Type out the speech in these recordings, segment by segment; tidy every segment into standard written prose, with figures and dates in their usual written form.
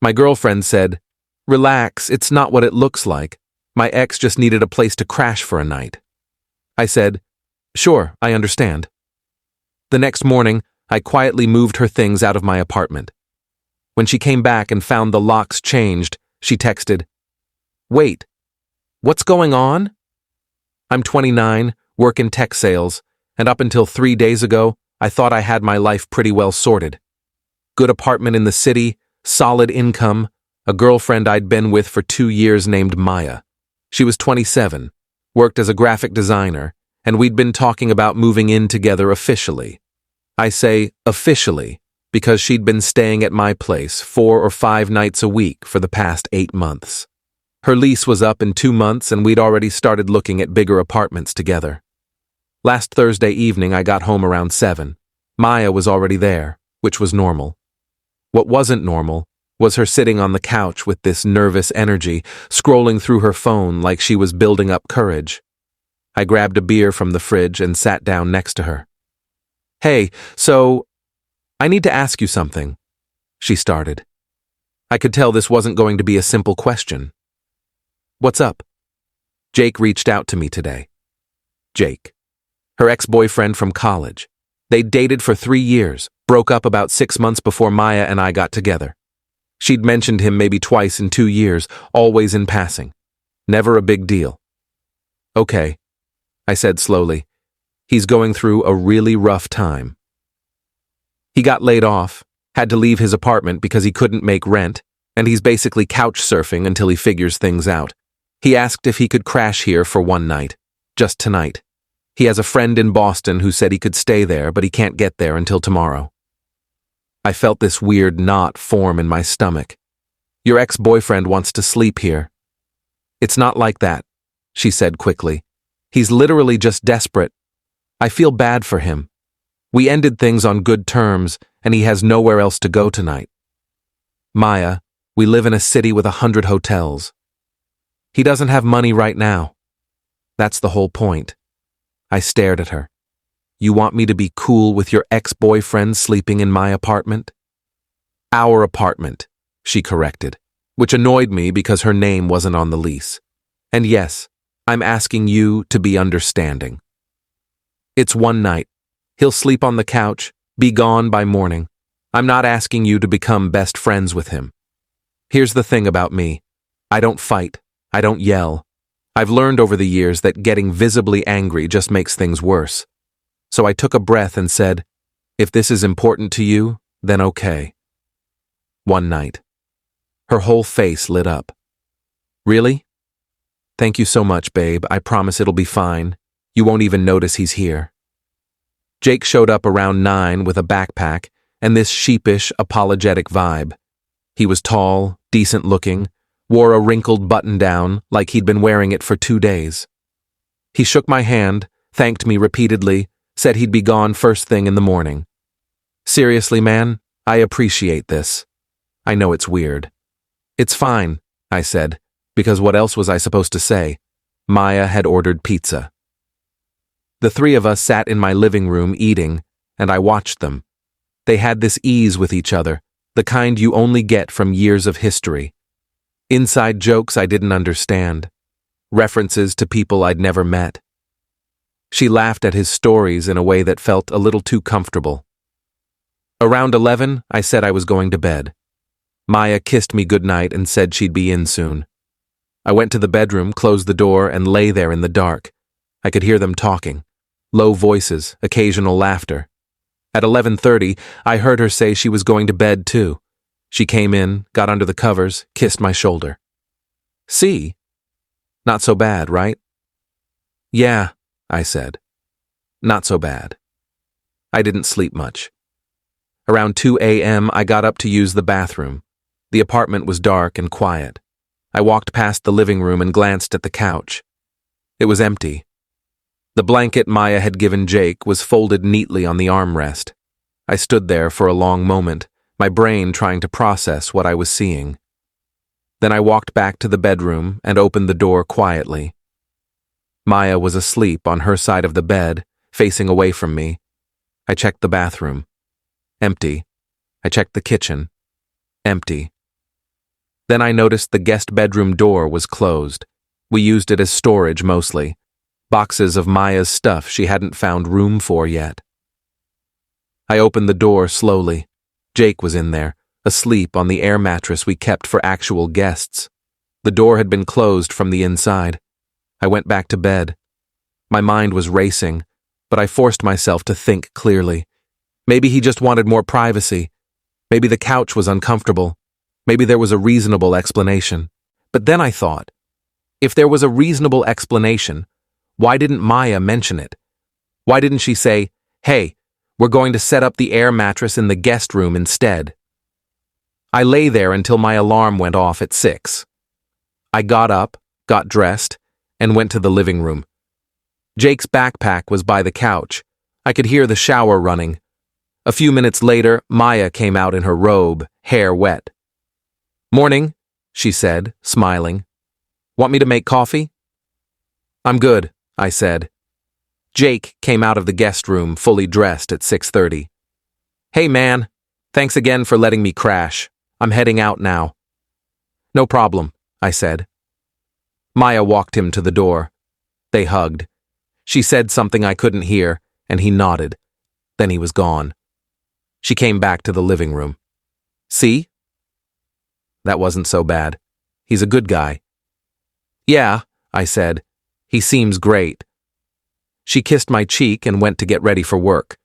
My girlfriend said, "Relax, it's not what it looks like. My ex just needed a place to crash for a night." I said, "Sure, I understand." The next morning, I quietly moved her things out of my apartment. When she came back and found the locks changed, she texted, "Wait, what's going on?" I'm 29, work in tech sales, and up until 3 days ago, I thought I had my life pretty well sorted. Good apartment in the city, solid income, a girlfriend I'd been with for 2 years named Maya. She was 27, worked as a graphic designer, and we'd been talking about moving in together officially. I say officially because she'd been staying at my place 4 or 5 nights a week for the past 8 months. Her lease was up in 2 months and we'd already started looking at bigger apartments together. Last Thursday evening I got home around 7. Maya was already there, which was normal. What wasn't normal was her sitting on the couch with this nervous energy, scrolling through her phone like she was building up courage. I grabbed a beer from the fridge and sat down next to her. "Hey, so, I need to ask you something," she started. I could tell this wasn't going to be a simple question. "What's up?" Jake reached out to me today. Jake. Her ex-boyfriend from college. They dated for 3 years, broke up about 6 months before Maya and I got together. She'd mentioned him maybe twice in 2 years, always in passing. Never a big deal. "Okay," I said slowly. "He's going through a really rough time. He got laid off, had to leave his apartment because he couldn't make rent, and he's basically couch surfing until he figures things out. He asked if he could crash here for one night, just tonight. He has a friend in Boston who said he could stay there, but he can't get there until tomorrow." I felt this weird knot form in my stomach. "Your ex-boyfriend wants to sleep here." "It's not like that," she said quickly. "He's literally just desperate. I feel bad for him. We ended things on good terms, and he has nowhere else to go tonight. Maya, we live in a city with 100 hotels. He doesn't have money right now. That's the whole point." I stared at her. "You want me to be cool with your ex-boyfriend sleeping in my apartment?" "Our apartment," she corrected, which annoyed me because her name wasn't on the lease. "And yes, I'm asking you to be understanding. It's one night. He'll sleep on the couch, be gone by morning. I'm not asking you to become best friends with him. Here's the thing about me. I don't fight. I don't yell. I've learned over the years that getting visibly angry just makes things worse. So I took a breath and said, if this is important to you, then okay." One night. Her whole face lit up. "Really? Thank you so much, babe. I promise it'll be fine. You won't even notice he's here." Jake showed up around 9 with a backpack and this sheepish, apologetic vibe. He was tall, decent-looking, wore a wrinkled button-down like he'd been wearing it for 2 days. He shook my hand, thanked me repeatedly, said he'd be gone first thing in the morning. "Seriously, man, I appreciate this. I know it's weird." "It's fine," I said, because what else was I supposed to say? Maya had ordered pizza. The 3 of us sat in my living room eating, and I watched them. They had this ease with each other, the kind you only get from years of history. Inside jokes I didn't understand. References to people I'd never met. She laughed at his stories in a way that felt a little too comfortable. Around 11, I said I was going to bed. Maya kissed me goodnight and said she'd be in soon. I went to the bedroom, closed the door, and lay there in the dark. I could hear them talking. Low voices, occasional laughter. At 11:30, I heard her say she was going to bed too. She came in, got under the covers, kissed my shoulder. "See? Not so bad, right?" "Yeah," I said. "Not so bad." I didn't sleep much. Around 2 a.m., I got up to use the bathroom. The apartment was dark and quiet. I walked past the living room and glanced at the couch. It was empty. The blanket Maya had given Jake was folded neatly on the armrest. I stood there for a long moment, my brain trying to process what I was seeing. Then I walked back to the bedroom and opened the door quietly. Maya was asleep on her side of the bed, facing away from me. I checked the bathroom. Empty. I checked the kitchen. Empty. Then I noticed the guest bedroom door was closed. We used it as storage mostly. Boxes of Maya's stuff she hadn't found room for yet. I opened the door slowly. Jake was in there, asleep on the air mattress we kept for actual guests. The door had been closed from the inside. I went back to bed. My mind was racing, but I forced myself to think clearly. Maybe he just wanted more privacy. Maybe the couch was uncomfortable. Maybe there was a reasonable explanation. But then I thought, if there was a reasonable explanation, why didn't Maya mention it? Why didn't she say, "Hey, we're going to set up the air mattress in the guest room instead"? I lay there until my alarm went off at 6. I got up, got dressed, and went to the living room. Jake's backpack was by the couch. I could hear the shower running. A few minutes later, Maya came out in her robe, hair wet. "Morning," she said, smiling. "Want me to make coffee?" "I'm good," I said. Jake came out of the guest room fully dressed at 6:30. "Hey man, thanks again for letting me crash. I'm heading out now." "No problem," I said. Maya walked him to the door. They hugged. She said something I couldn't hear, and he nodded. Then he was gone. She came back to the living room. "See?" That wasn't so bad. He's a good guy. "Yeah," I said. "He seems great." She kissed my cheek and went to get ready for work.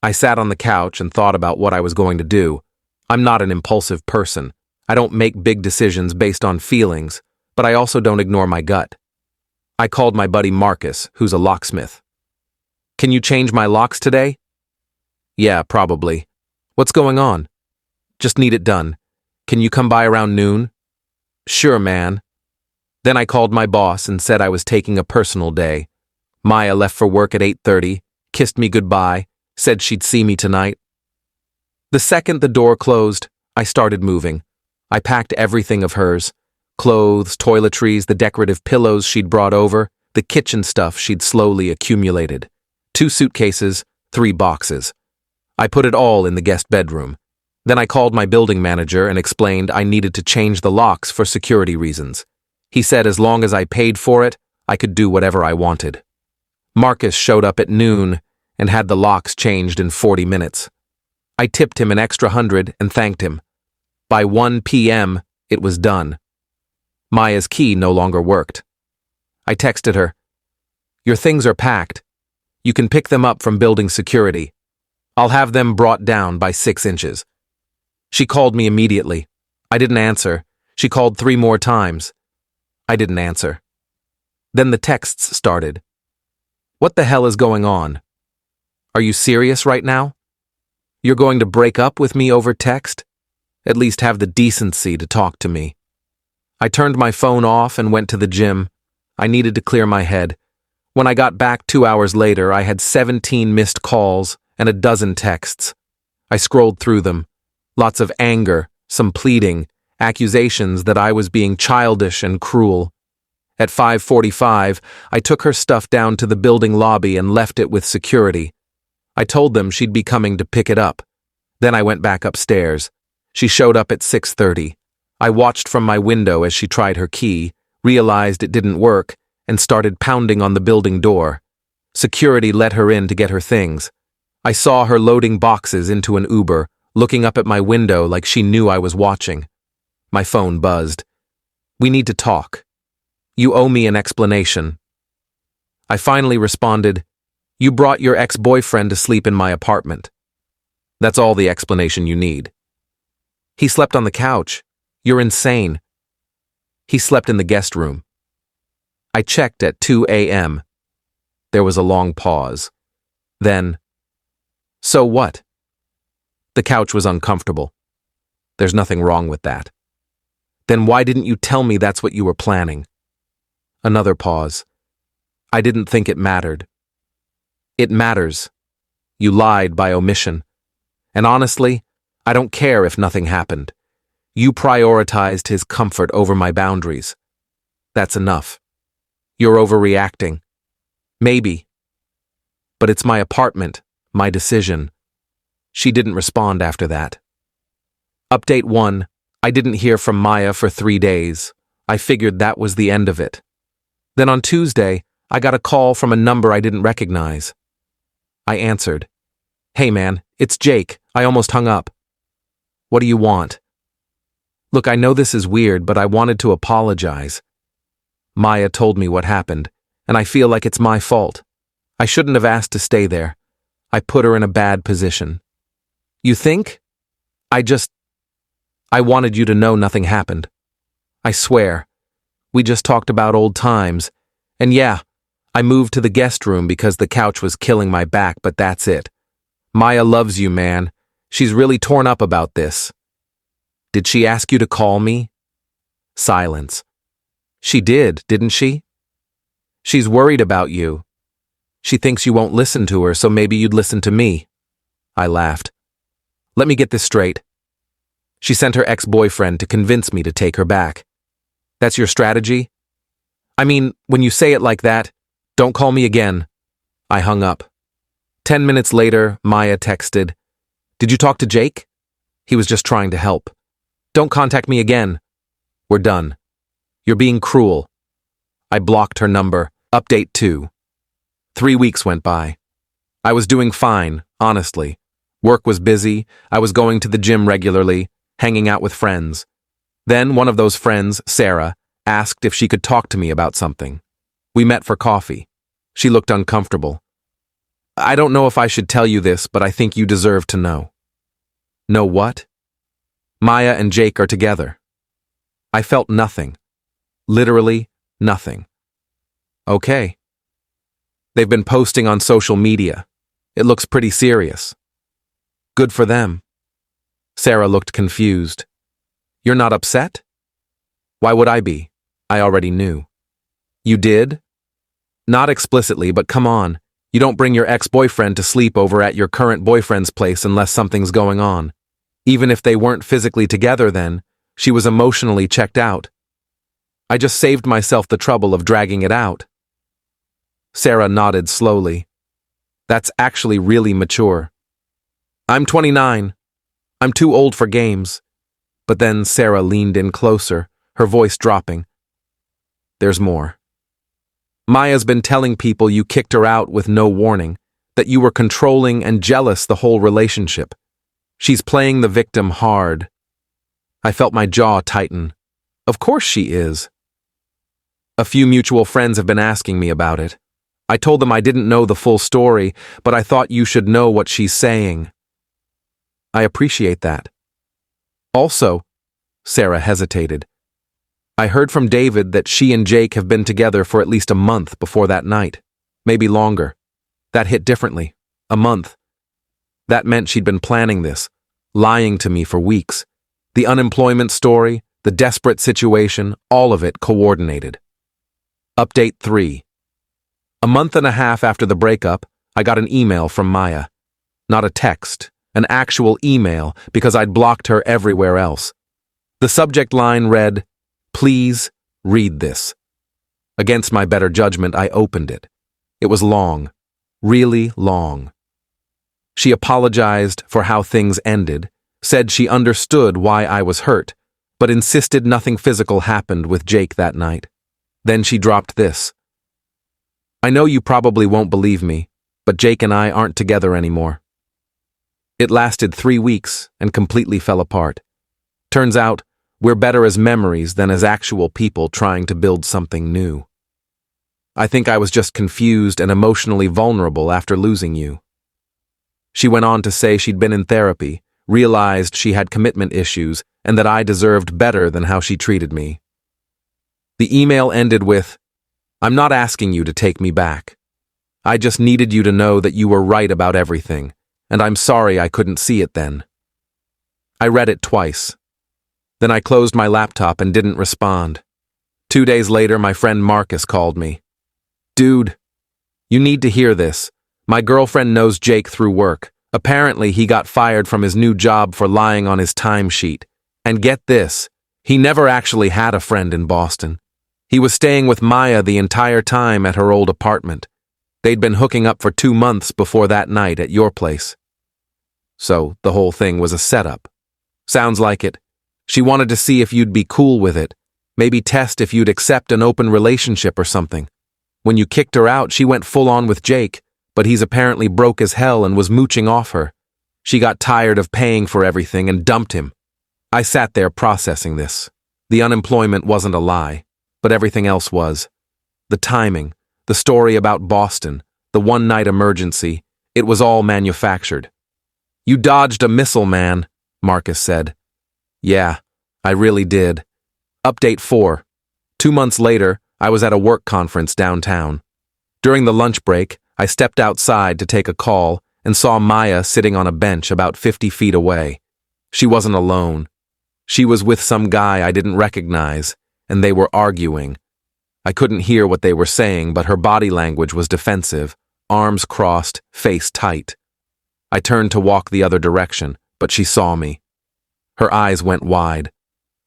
I sat on the couch and thought about what I was going to do. I'm not an impulsive person. I don't make big decisions based on feelings, but I also don't ignore my gut. I called my buddy Marcus, who's a locksmith. "Can you change my locks today?" "Yeah, probably." "What's going on?" "Just need it done. Can you come by around noon?" "Sure, man." Then I called my boss and said I was taking a personal day. Maya left for work at 8:30, kissed me goodbye, said she'd see me tonight. The second the door closed, I started moving. I packed everything of hers. Clothes, toiletries, the decorative pillows she'd brought over, the kitchen stuff she'd slowly accumulated. 2 suitcases, 3 boxes. I put it all in the guest bedroom. Then I called my building manager and explained I needed to change the locks for security reasons. He said as long as I paid for it, I could do whatever I wanted. Marcus showed up at noon and had the locks changed in 40 minutes. I tipped him an extra 100 and thanked him. By 1 p.m., it was done. Maya's key no longer worked. I texted her, "Your things are packed. You can pick them up from building security. I'll have them brought down by 6 inches. She called me immediately. I didn't answer. She called 3 more times. I didn't answer. Then the texts started. "What the hell is going on? Are you serious right now? You're going to break up with me over text? At least have the decency to talk to me." I turned my phone off and went to the gym. I needed to clear my head. When I got back 2 hours later, I had 17 missed calls and a dozen texts. I scrolled through them. Lots of anger, some pleading, accusations that I was being childish and cruel. At 5:45, I took her stuff down to the building lobby and left it with security. I told them she'd be coming to pick it up. Then I went back upstairs. She showed up at 6:30. I watched from my window as she tried her key, realized it didn't work, and started pounding on the building door. Security let her in to get her things. I saw her loading boxes into an Uber, looking up at my window like she knew I was watching. My phone buzzed. "We need to talk. You owe me an explanation." I finally responded, "You brought your ex-boyfriend to sleep in my apartment. That's all the explanation you need." "He slept on the couch. You're insane." "He slept in the guest room." I checked at 2 a.m. There was a long pause. Then, "So what?" "The couch was uncomfortable. There's nothing wrong with that." "Then why didn't you tell me that's what you were planning?" Another pause. "I didn't think it mattered." "It matters. You lied by omission. And honestly, I don't care if nothing happened. You prioritized his comfort over my boundaries. That's enough. You're overreacting. Maybe. But it's my apartment, my decision." She didn't respond after that. Update 1. I didn't hear from Maya for 3 days. I figured that was the end of it. Then on Tuesday, I got a call from a number I didn't recognize. I answered. "Hey man, it's Jake. I almost hung up." "What do you want?" "Look, I know this is weird, but I wanted to apologize. Maya told me what happened, and I feel like it's my fault. I shouldn't have asked to stay there. I put her in a bad position." "You think?" I wanted you to know nothing happened. I swear. We just talked about old times. And yeah, I moved to the guest room because the couch was killing my back, but that's it. Maya loves you, man. She's really torn up about this." "Did she ask you to call me?" Silence. "She did, didn't she?" "She's worried about you. She thinks you won't listen to her, so maybe you'd listen to me." I laughed. "Let me get this straight. She sent her ex-boyfriend to convince me to take her back. That's your strategy? I mean, when you say it like that, don't call me again." I hung up. 10 minutes later, Maya texted, "Did you talk to Jake? He was just trying to help. Don't contact me again. We're done. You're being cruel." I blocked her number. Update 2. 3 weeks went by. I was doing fine, honestly. Work was busy, I was going to the gym regularly, hanging out with friends. Then one of those friends, Sarah, asked if she could talk to me about something. We met for coffee. She looked uncomfortable. "I don't know if I should tell you this, but I think you deserve to know." "Know what?" "Maya and Jake are together." I felt nothing. Literally nothing. "Okay." "They've been posting on social media. It looks pretty serious." "Good for them." Sarah looked confused. "You're not upset?" "Why would I be? I already knew." "You did?" "Not explicitly, but come on. You don't bring your ex-boyfriend to sleep over at your current boyfriend's place unless something's going on. Even if they weren't physically together then, she was emotionally checked out. I just saved myself the trouble of dragging it out." Sarah nodded slowly. "That's actually really mature." "I'm 29. I'm too old for games." But then Sarah leaned in closer, her voice dropping. "There's more. Maya's been telling people you kicked her out with no warning, that you were controlling and jealous the whole relationship. She's playing the victim hard." I felt my jaw tighten. Of course she is. "A few mutual friends have been asking me about it. I told them I didn't know the full story, but I thought you should know what she's saying." "I appreciate that. Also," Sarah hesitated, "I heard from David that she and Jake have been together for at least a month before that night. Maybe longer. That hit differently. A month. That meant she'd been planning this, lying to me for weeks. The unemployment story, the desperate situation, all of it coordinated." Update 3. A month and a half after the breakup, I got an email from Maya. Not a text, an actual email, because I'd blocked her everywhere else. The subject line read, "Please read this." Against my better judgment, I opened it. It was long, really long. She apologized for how things ended, said she understood why I was hurt, but insisted nothing physical happened with Jake that night. Then she dropped this. "I know you probably won't believe me, but Jake and I aren't together anymore." It lasted 3 weeks and completely fell apart. Turns out, we're better as memories than as actual people trying to build something new. I think I was just confused and emotionally vulnerable after losing you. She went on to say she'd been in therapy, realized she had commitment issues, and that I deserved better than how she treated me. The email ended with, "I'm not asking you to take me back. I just needed you to know that you were right about everything, and I'm sorry I couldn't see it then." I read it twice. Then I closed my laptop and didn't respond. 2 days later, my friend Marcus called me. "Dude, you need to hear this. My girlfriend knows Jake through work. Apparently, he got fired from his new job for lying on his timesheet. And get this, he never actually had a friend in Boston. He was staying with Maya the entire time at her old apartment. They'd been hooking up for 2 months before that night at your place. So the whole thing was a setup. Sounds like it. She wanted to see if you'd be cool with it, maybe test if you'd accept an open relationship or something. When you kicked her out, she went full on with Jake, but he's apparently broke as hell and was mooching off her. She got tired of paying for everything and dumped him. I sat there processing this. The unemployment wasn't a lie, but everything else was. The timing, the story about Boston, the one-night emergency, it was all manufactured. "You dodged a missile, man," Marcus said. "Yeah, I really did." Update 4. 2 months later, I was at a work conference downtown. During the lunch break, I stepped outside to take a call and saw Maya sitting on a bench about 50 feet away. She wasn't alone. She was with some guy I didn't recognize, and they were arguing. I couldn't hear what they were saying, but her body language was defensive, arms crossed, face tight. I turned to walk the other direction, but she saw me. Her eyes went wide.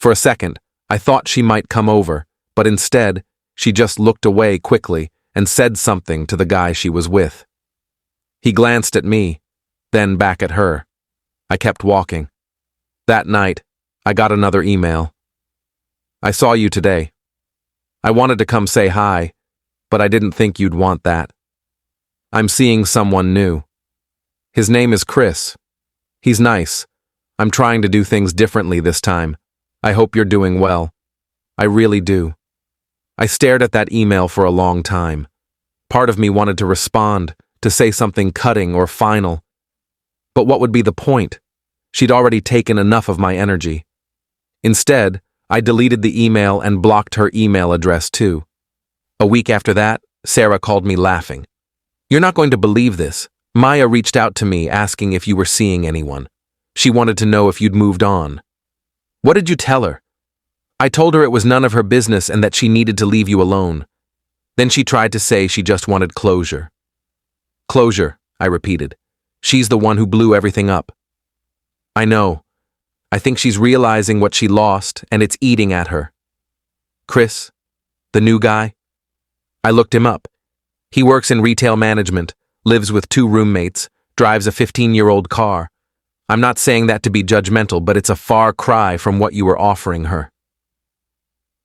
For a second, I thought she might come over, but instead, she just looked away quickly and said something to the guy she was with. He glanced at me, then back at her. I kept walking. That night, I got another email. "I saw you today. I wanted to come say hi, but I didn't think you'd want that. I'm seeing someone new. His name is Chris. He's nice. I'm trying to do things differently this time. I hope you're doing well. I really do." I stared at that email for a long time. Part of me wanted to respond, to say something cutting or final. But what would be the point? She'd already taken enough of my energy. Instead, I deleted the email and blocked her email address too. A week after that, Sarah called me laughing. "You're not going to believe this. Maya reached out to me asking if you were seeing anyone. She wanted to know if you'd moved on." "What did you tell her?" "I told her it was none of her business and that she needed to leave you alone." Then she tried to say she just wanted closure. "Closure," I repeated. "She's the one who blew everything up." "I know. I think she's realizing what she lost and it's eating at her." "Chris? The new guy?" I looked him up. He works in retail management, lives with 2 roommates, drives a 15-year-old car. I'm not saying that to be judgmental, but it's a far cry from what you were offering her.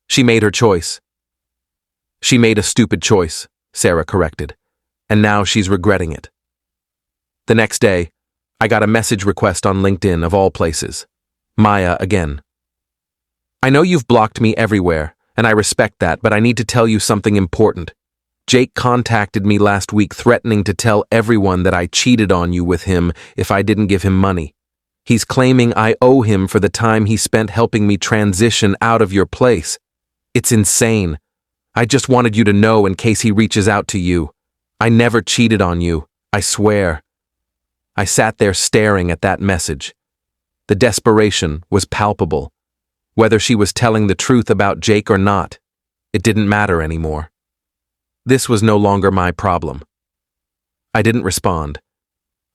"She made her choice." "She made a stupid choice," Sarah corrected, "and now she's regretting it." The next day, I got a message request on LinkedIn of all places. Maya again. "I know you've blocked me everywhere, and I respect that, but I need to tell you something important. Jake contacted me last week threatening to tell everyone that I cheated on you with him if I didn't give him money. He's claiming I owe him for the time he spent helping me transition out of your place. It's insane. I just wanted you to know in case he reaches out to you. I never cheated on you, I swear." I sat there staring at that message. The desperation was palpable. Whether she was telling the truth about Jake or not, it didn't matter anymore. This was no longer my problem. I didn't respond.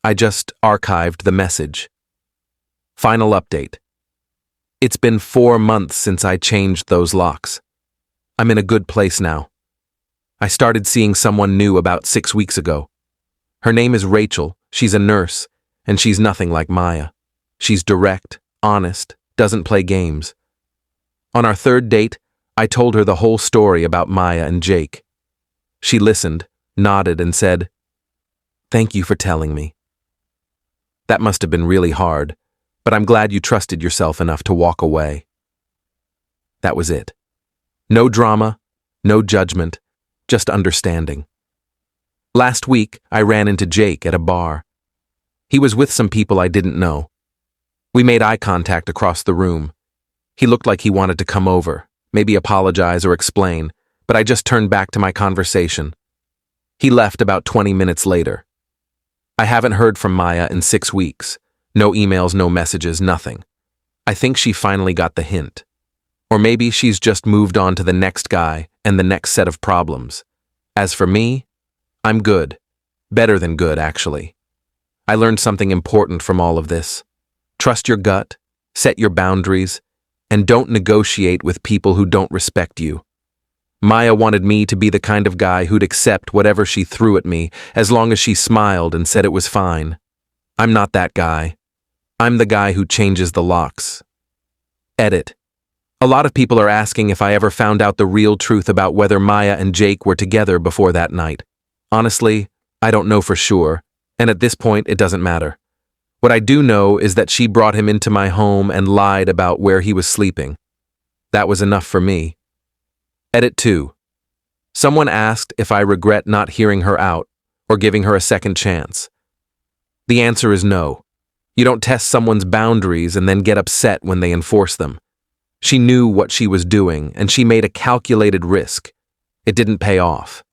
I just archived the message. Final update. It's been 4 months since I changed those locks. I'm in a good place now. I started seeing someone new about 6 weeks ago. Her name is Rachel, she's a nurse, and she's nothing like Maya. She's direct, honest, doesn't play games. On our 3rd date, I told her the whole story about Maya and Jake. She listened, nodded, and said, "Thank you for telling me." That must have been really hard, but I'm glad you trusted yourself enough to walk away. That was it. No drama, no judgment, just understanding. Last week, I ran into Jake at a bar. He was with some people I didn't know. We made eye contact across the room. He looked like he wanted to come over, maybe apologize or explain, but I just turned back to my conversation. He left about 20 minutes later. I haven't heard from Maya in 6 weeks. No emails, no messages, nothing. I think she finally got the hint. Or maybe she's just moved on to the next guy and the next set of problems. As for me, I'm good. Better than good, actually. I learned something important from all of this. Trust your gut, set your boundaries, and don't negotiate with people who don't respect you. Maya wanted me to be the kind of guy who'd accept whatever she threw at me as long as she smiled and said it was fine. I'm not that guy. I'm the guy who changes the locks. Edit. A lot of people are asking if I ever found out the real truth about whether Maya and Jake were together before that night. Honestly, I don't know for sure, and at this point it doesn't matter. What I do know is that she brought him into my home and lied about where he was sleeping. That was enough for me. Edit 2. Someone asked if I regret not hearing her out or giving her a second chance. The answer is no. You don't test someone's boundaries and then get upset when they enforce them. She knew what she was doing, and she made a calculated risk. It didn't pay off.